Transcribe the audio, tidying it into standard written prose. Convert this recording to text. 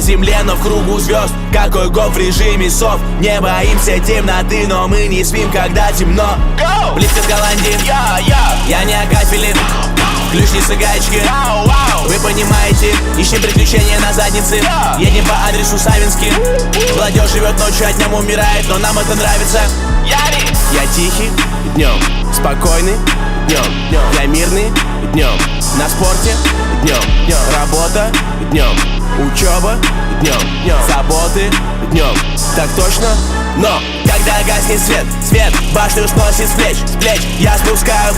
земле, но в кругу звезд. Какой год в режиме сов. Не боимся темноты, но мы не спим, когда темно. Близко с Голландии, я не акафелин. Ключницы, гаечки, вы понимаете, ищем приключения на заднице. Едем по адресу Савинский. Молодежь живет ночью, а днем умирает, но нам это нравится. Я тихий днем, спокойный днем, я мирный днем, на спорте днем, работа днем, учеба днем, заботы днем, так точно. Но когда гаснет свет, башню сносит с плеч, я спускаю